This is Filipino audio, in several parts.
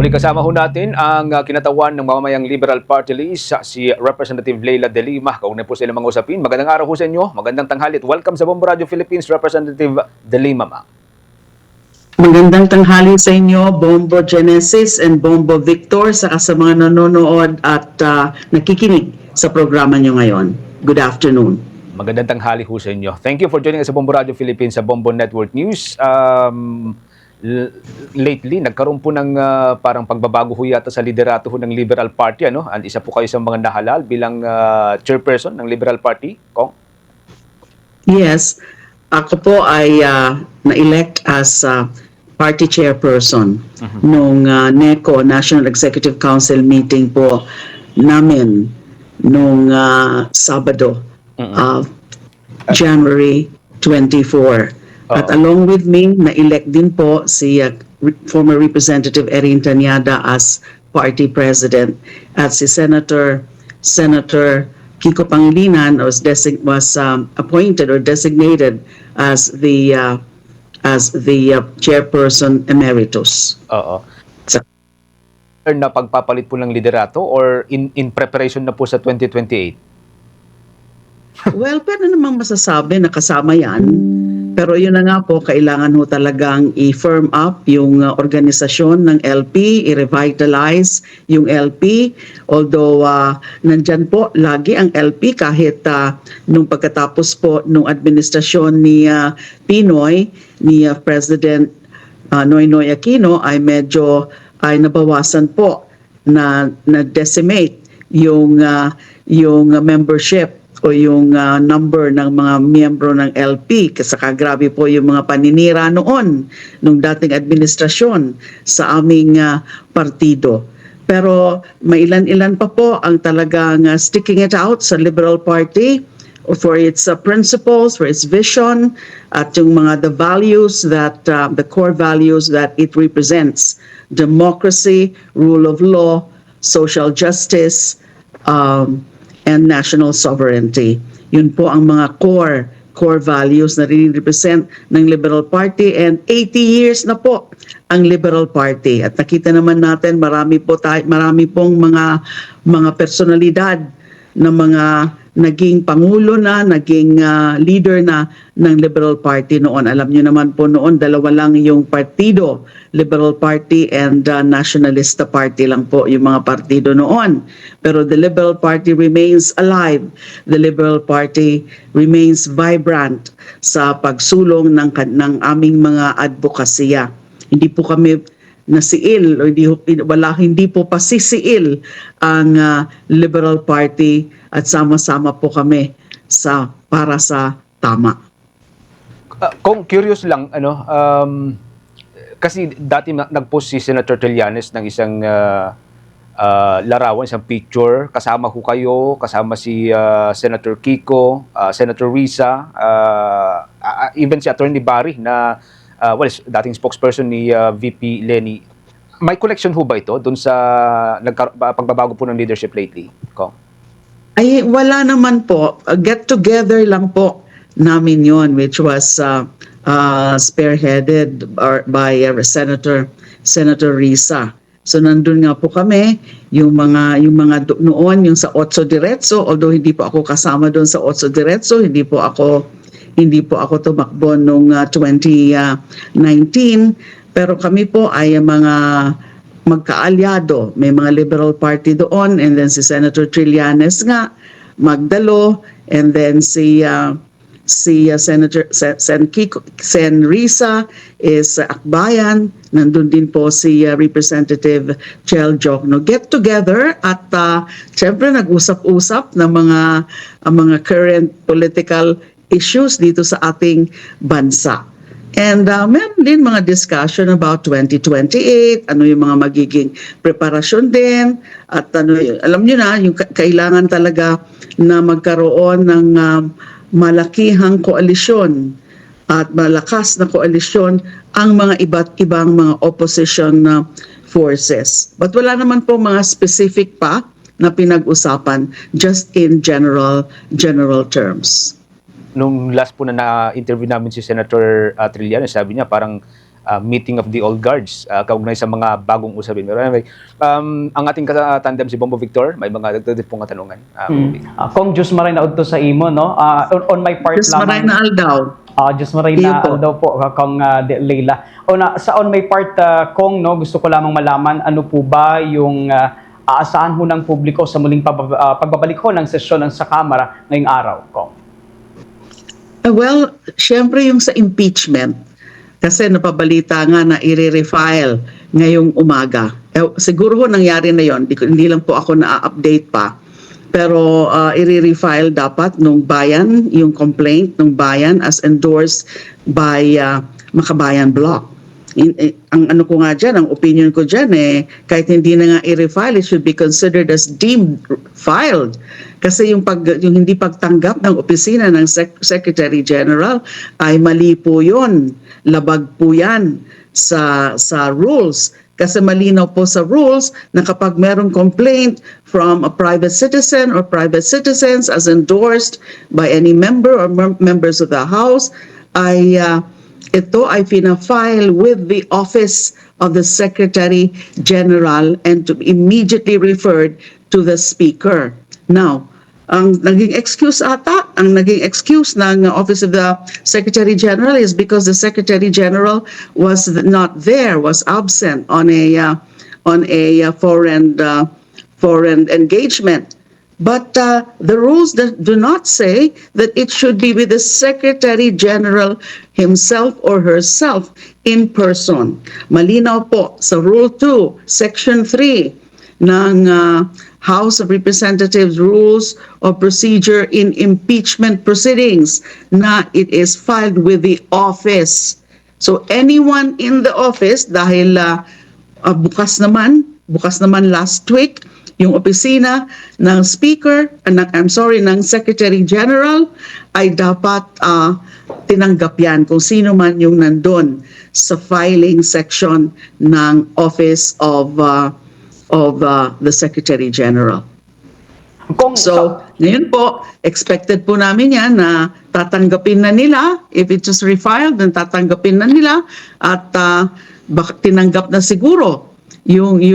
Muli kasama ho natin ang kinatawan ng mamamayang Liberal Party List, si Representative Leila De Lima. Kaugnay po sila mga usapin. Magandang araw ho sa inyo, magandang tanghali at welcome sa Bombo Radio Philippines, Representative De Lima, ma'am. Magandang tanghali sa inyo, Bombo Genesis and Bombo Victor, saka sa mga nanonood at nakikinig sa programa nyo ngayon. Good afternoon. Magandang tanghali ho sa inyo. Thank you for joining us sa Bombo Radio Philippines sa Bombo Network News. Lately, nagkaroon po ng parang pagbabago ho yata sa liderato ho ng Liberal Party. Ano? And isa po kayo sa mga nahalal bilang chairperson ng Liberal Party, Kong? Yes, ako po ay na-elect as party chairperson nung NECO, National Executive Council meeting po namin nung Sabado, January 24. At along with me, na-elect din po si former Representative Erin Tanyada as party president at si Senator Kiko Pangilinan was appointed or designated as the chairperson emeritus. Oo. Na pagpapalit po ng liderato or in preparation na po sa 2028? Well, pwede namang masasabi na kasama yan. Pero yun na nga po, kailangan ho talagang i-firm up yung organisasyon ng LP, i-revitalize yung LP. Although nandyan po lagi ang LP kahit nung pagkatapos po nung administrasyon ni Pinoy, ni President Noynoy Aquino ay medyo nabawasan po na decimate yung membership o yung number ng mga miyembro ng LP. Saka grabe po yung mga paninira noon nung dating administrasyon sa aming partido. Pero mailan-ilan pa po ang talagang sticking it out sa Liberal Party for its principles, for its vision, at yung the values that, the core values that it represents. Democracy, rule of law, social justice, and national sovereignty. Yun po ang mga core values na represent ng Liberal Party, and 80 years na po ang Liberal Party. At nakita naman natin marami pong mga personalidad na mga naging pangulo na, naging leader na ng Liberal Party noon. Alam niyo naman po noon, dalawa lang yung partido, Liberal Party and Nationalista Party lang po yung mga partido noon. Pero the Liberal Party remains alive. The Liberal Party remains vibrant sa pagsulong ng aming mga advokasya. Hindi po kami nasiil o hindi po pasisiil ang Liberal Party at sama-sama po kami para sa tama. Kung curious lang, kasi dati nag-post si Senator Trillanes ng isang larawan, isang picture, kasama ko kayo, kasama si Senator Kiko, Senator Risa, even si Attorney Barry na dating spokesperson ni VP Lenny. May connection ho ba ito dun sa pagbabago po ng leadership lately? Ay, wala naman po. Get together lang po namin yon, which was spearheaded by Senator Risa. So nandun nga po kami, yung mga noon, yung sa Otso Diretso, although hindi po ako kasama doon sa Otso Diretso, hindi po ako tumakbo nung 2019, pero kami po ay mga magkaalyado. May mga Liberal Party doon, and then si Senator Trillanes nga, Magdalo, and then si Senator Sen Risa is Akbayan. Nandun din po si Representative Chel Jokno. Get together at syempre nag-usap-usap ng mga current political issues dito sa ating bansa. And meron din mga discussion about 2028, ano yung mga magiging preparasyon din, at alam nyo na, yung kailangan talaga na magkaroon ng malakihang koalisyon at malakas na koalisyon ang mga iba't ibang mga opposition forces. But wala naman po mga specific pa na pinag-usapan, just in general terms. Nung last po na na-interview namin si Senator Trillanes, sabi niya parang meeting of the old guards kaugnay sa mga bagong usapin. Pero anyway, ang ating tandem si Bombo Victor, may mga dagdag pong katanungan. Kung Diyos maray na udto sa imo, no? On my part Just maray lamang. na aldaw. Diyos maray Iyo na po. daw po kung Leila. On my part, Kong, no, gusto ko lamang malaman ano po ba yung aasahan ho ng publiko sa muling pagbabalik ho ng sesyon sa Kamara ngayong araw, Kong? Well, syempre yung sa impeachment, kasi napabalita nga na i-refile ngayong umaga. Siguro ho nangyari na yon, hindi lang po ako na-update pa. Pero i-refile dapat nung bayan, yung complaint nung bayan as endorsed by Makabayan Bloc. Ang ano ko nga dyan, ang opinion ko dyan kahit hindi na nga i-refile, it should be considered as deemed filed. Kasi yung hindi pagtanggap ng opisina ng Secretary General ay mali po yun. Labag po yan sa rules. Kasi malinaw po sa rules na kapag merong complaint from a private citizen or private citizens as endorsed by any member or members of the House, ito ay fina-file with the Office of the Secretary General and to be immediately referred to the Speaker. Now, ang naging excuse ng Office of the Secretary General is because the Secretary General was not there, was absent on a foreign engagement. But the rules do not say that it should be with the Secretary General himself or herself in person. Malinaw po sa Rule 2, Section 3 ng House of Representatives Rules of Procedure in Impeachment Proceedings na it is filed with the office. So anyone in the office, dahil bukas naman last week, yung opisina ng Speaker, ng Secretary General ay dapat tinanggap yan kung sino man yung nandun sa filing section ng Office of the Secretary General. So, ngayon po, expected po namin yan na tatanggapin na nila. If it is refiled, then tatanggapin na nila at baka tinanggap na siguro yung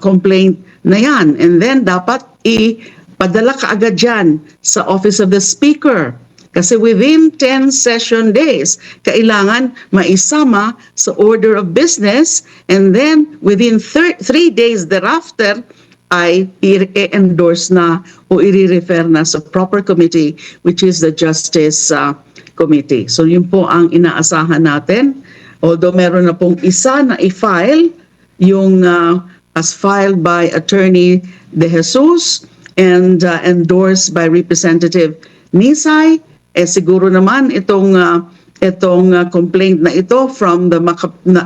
complaint na yan. And then, dapat ipadala kaagad yan sa Office of the Speaker. Kasi within 10 session days, kailangan maisama sa order of business and then within 3 days thereafter ay i-endorse na o i-refer na sa proper committee which is the Justice Committee. So yun po ang inaasahan natin. Although meron na pong isa na i-file yung as filed by Attorney De Jesus and endorsed by Representative Nisay. Siguro naman itong complaint na ito from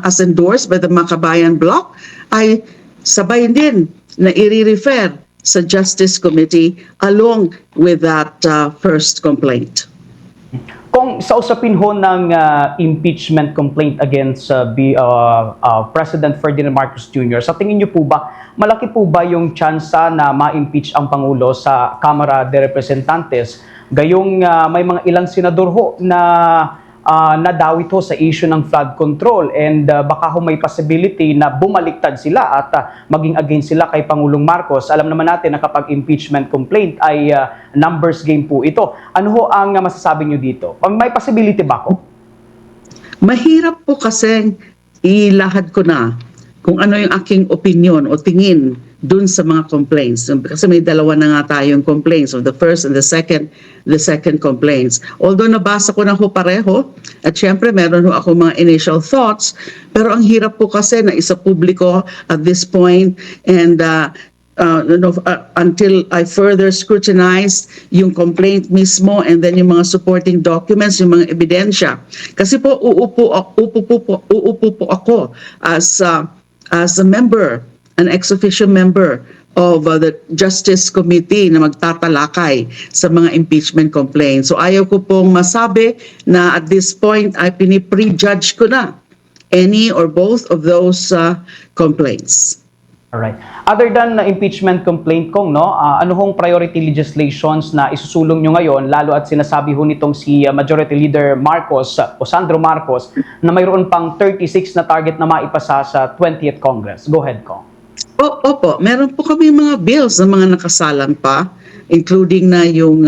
as endorsed by the Makabayan Bloc ay sabay din na i-refer sa Justice Committee along with that first complaint. Kung sa usapin ho ng impeachment complaint against President Ferdinand Marcos Jr., sa tingin niyo po ba, malaki po ba yung tsansa na ma-impeach ang Pangulo sa Kamara de Representantes? Gayong may mga ilang senador ho na nadawit ho sa issue ng flood control and baka ho may possibility na bumaliktad sila at maging against sila kay Pangulong Marcos. Alam naman natin na kapag impeachment complaint ay numbers game po ito. Ano ho ang masasabi nyo dito? May possibility ba ko? Mahirap po kasi ilahad ko na kung ano yung aking opinion o tingin dun sa mga complaints. Kasi may dalawa na nga tayong complaints, of the first and the second complaints. Although nabasa ko na ho pareho, at syempre meron ho ako mga initial thoughts, pero ang hirap po kasi na isa publiko at this point and until I further scrutinize yung complaint mismo and then yung mga supporting documents, yung mga ebidensya. Kasi po uupo po ako as a member, an ex-officio member of the Justice Committee na magtatalakay sa mga impeachment complaints. So ayaw ko pong masabi na at this point ay pinipre-judge ko na any or both of those complaints. Alright. Other than impeachment complaint kong, no, ano hong priority legislations na isusulong nyo ngayon, lalo at sinasabi ho nitong si Majority Leader Marcos, o Sandro Marcos, na mayroon pang 36 na target na maipasa sa 20th Congress. Go ahead, Kong. Opo, meron po kami mga bills na mga nakasalang pa, including na yung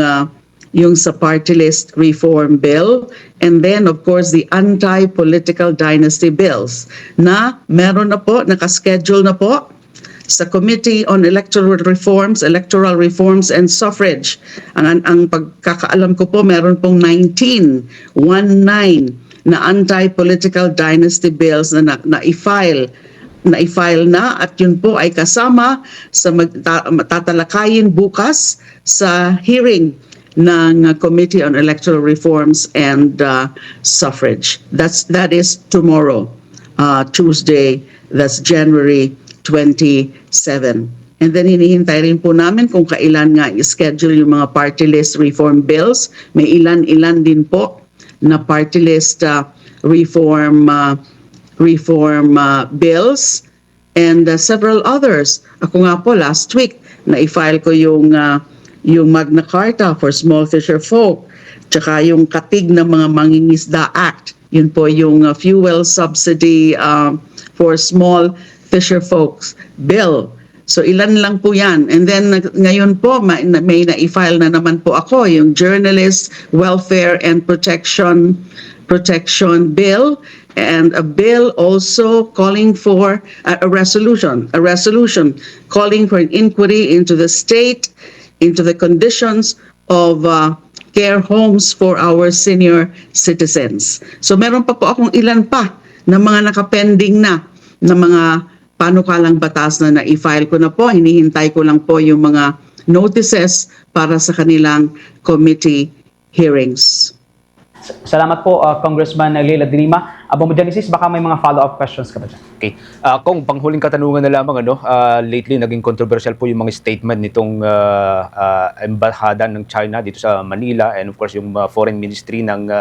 sa party list reform bill, and then of course the anti-political dynasty bills na meron na po, nakaschedule na po sa Committee on Electoral Reforms and Suffrage. Ang pagkakaalam ko po, meron pong 19 na anti-political dynasty bills na na-file na at yun po ay kasama sa tatalakayin bukas sa hearing ng Committee on Electoral Reforms and Suffrage. That is tomorrow, Tuesday, that's January 27. And then hinihintay rin po namin kung kailan nga i-schedule yung mga party list reform bills. May ilan-ilan din po na party list reform bills and several others. Ako nga po last week na-file ko yung Magna Carta for Small Fisher Folk, tsaka yung Katig ng mga Mangingisda Act. Yun po yung fuel subsidy for small fisher folks bill. So ilan lang po yan. And then ngayon po may na-file na naman po ako yung Journalist Welfare and Protection Bill, and a bill also calling for a resolution calling for an inquiry into the state, into the conditions of care homes for our senior citizens. So meron pa po akong ilan pa na mga nakapending na mga panukalang batas na na-file ko na po. Hinihintay ko lang po yung mga notices para sa kanilang committee hearings. Salamat po, Congressman Leila de Lima. Abang Genesis, baka may mga follow-up questions ka ba dyan? Okay. Kung panghuling katanungan na lamang, lately naging controversial po yung mga statement nitong embahada ng China dito sa Manila, and of course yung foreign ministry ng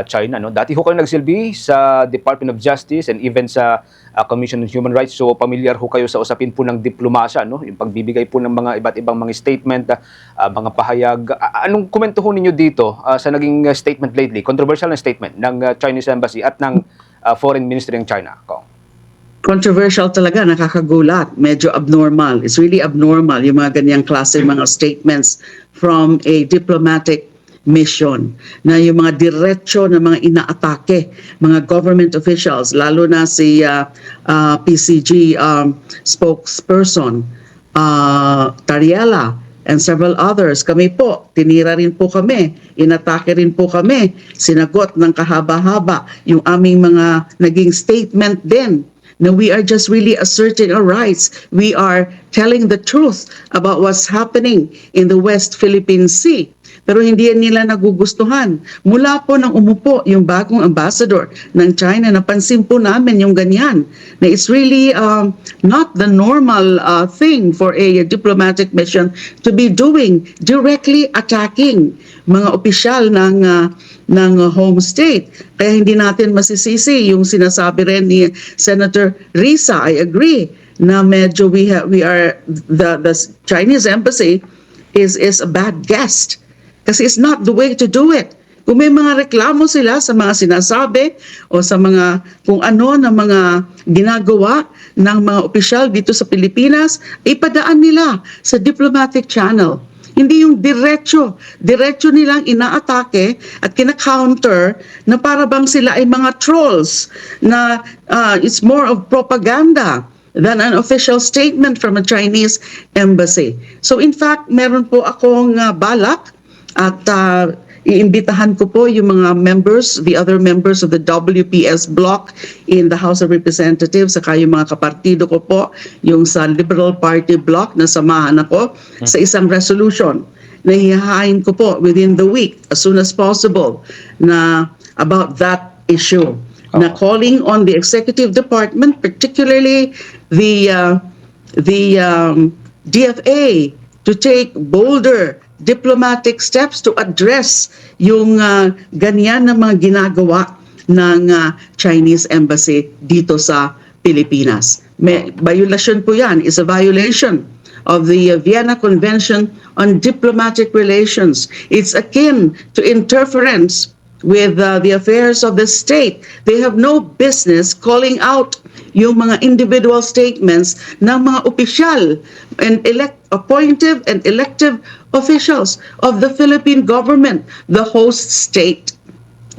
China. Dati ho kayo nagsilbi sa Department of Justice and even sa Commission on Human Rights. So familiar ho kayo sa usapin po ng diplomasya, yung pagbibigay po ng mga iba't ibang mga statement, mga pahayag. Anong komento ho ninyo dito sa naging statement lately, controversial na statement ng Chinese Embassy at ng Foreign Ministry ng China? Controversial talaga, nakakagulat, medyo abnormal. It's really abnormal yung mga ganyang klase mga statements from a diplomatic mission, na yung mga diretso na mga inaatake, mga government officials, lalo na si PCG spokesperson, Tariela, and several others. Kami po, tinira rin po kami, inatake rin po kami, sinagot ng kahaba-haba yung aming mga naging statement din, na we are just really asserting our rights. We are telling the truth about what's happening in the West Philippine Sea. Pero hindi nila nagugustuhan. Mula po nang umupo yung bagong ambassador ng China, napansin po namin yung ganyan. Na it's really not the normal thing for a diplomatic mission to be doing, directly attacking mga opisyal ng home state. Kaya hindi natin masisisi yung sinasabi rin ni Senator Risa. I agree na medyo we are the Chinese embassy is a bad guest. Kasi it's not the way to do it. Kung may mga reklamo sila sa mga sinasabi o sa mga kung ano na mga ginagawa ng mga opisyal dito sa Pilipinas, ipadaan nila sa diplomatic channel. Hindi yung diretso nilang inaatake at kina-counter na para bang sila ay mga trolls, na it's more of propaganda than an official statement from a Chinese embassy. So in fact, meron po akong balak at iimbitahan ko po yung mga members, the other members of the WPS bloc in the House of Representatives, saka yung mga kapartido ko po, yung sa Liberal Party bloc na samahan ako sa isang resolution na hihahain ko po within the week as soon as possible na about that issue. Na calling on the executive department, particularly the DFA, to take bolder diplomatic steps to address yung ganyan na mga ginagawa ng Chinese embassy dito sa Pilipinas. May violation po yan, is a violation of the Vienna Convention on Diplomatic Relations. It's akin to interference with the affairs of the state. They have no business calling out yung mga individual statements ng mga opisyal and appointed and elective officials of the Philippine government, the host state.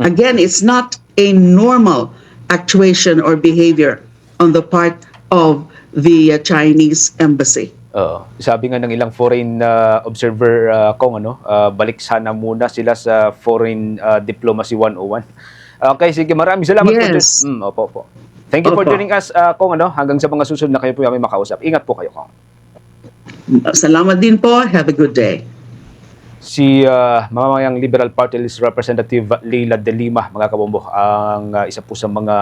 Again, it's not a normal actuation or behavior on the part of the Chinese embassy. Sabi nga ng ilang foreign observer kung balik sana muna sila sa foreign diplomacy 101. Okay, sige, maraming salamat po. Yes. Opo. Thank you for Opo. joining us, Kong, hanggang sa mga susunod na kayo po kami makausap. Ingat po kayo, Kong. Salamat din po. Have a good day. Si Mamamayang Liberal Party List Representative Leila De Lima, mga kabombo, ang isa po sa mga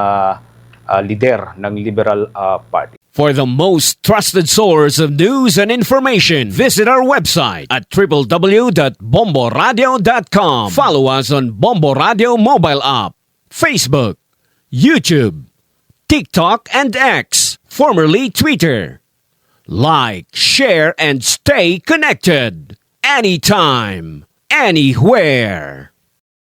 lider ng Liberal Party. For the most trusted source of news and information, visit our website at www.bomboradio.com. Follow us on Bombo Radio mobile app, Facebook, YouTube, TikTok, and X, formerly Twitter. Like, share, and stay connected. Anytime, anywhere.